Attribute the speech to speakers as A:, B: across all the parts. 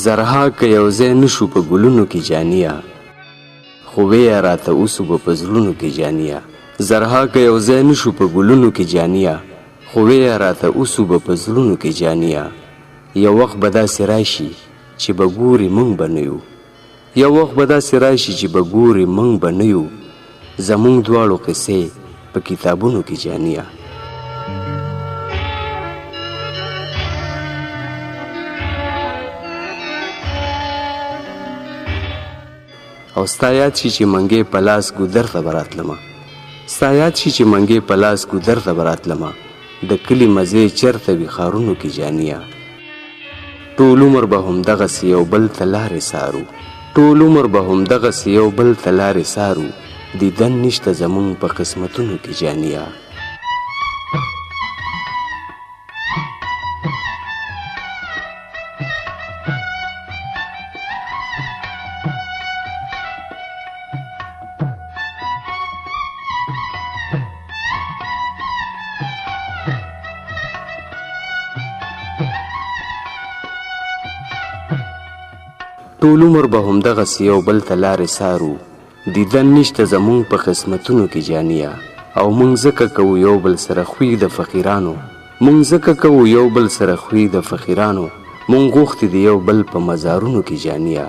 A: زرها که یو ځای نشو په ګلونو کې جانیه خو ویه راته اوسو به په زړونو کې جانیه زرها که یو ځای نشو په ګلونو کې جانیه خو ویه راته اوسو به په زړونو کې جانیه یو وخت به داسې راشي چې به ګورې موږ به نه یو یو وخت به داسې راشي چې به ګورې موږ به نه یو زموږ دواړو قصې په کتابونو کې جانیه او ستا یاد شي چې منګې په لاس ګودر ته به راتلمه ستا یاد شي چې منګې په لاس ګودر ته به راتلمه د کلي مزې چېرته وي ښارونو کې جانیه ټول عمر به همدغسې یو بل ته لارې سارو ټول عمر به همدغسې یو بل ته لارې سارو دیدن نشته زموږ په قسمتونو کې جانیه ټول عمر به همدغسې یو بل ته لارې سارو دیدن نشته زموږ په قسمتونو کې جانیه او موږ ځکه کوو یو بل سره خوی د فقیرانو موږ ځکه کوو یو بل سره خوی د فقیرانو موږ غوښتي د یو بل په مزارونو کې جانیه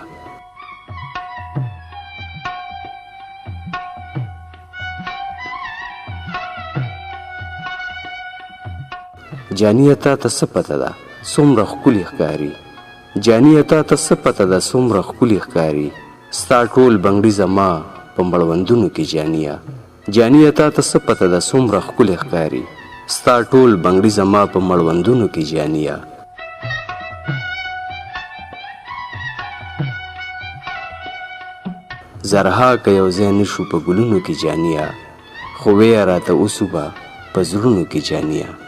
A: جانیه تا ته څه پته ده څومره ښکلې ښکاري جانیه تا ته څه پته ده څومره ښکلې ښکاري ستا ټول بنګړي زما په مړوندونو کې جانیه جانیه تا ته څه پته ده څومره ښکلې ښکاري ستا ټول بنګړي زما په مړوندونو کې جانیه زرها که یو ځای نشو په ګلونو کې جانیه خو ویه راته اوسو به په زړونو کې جانیه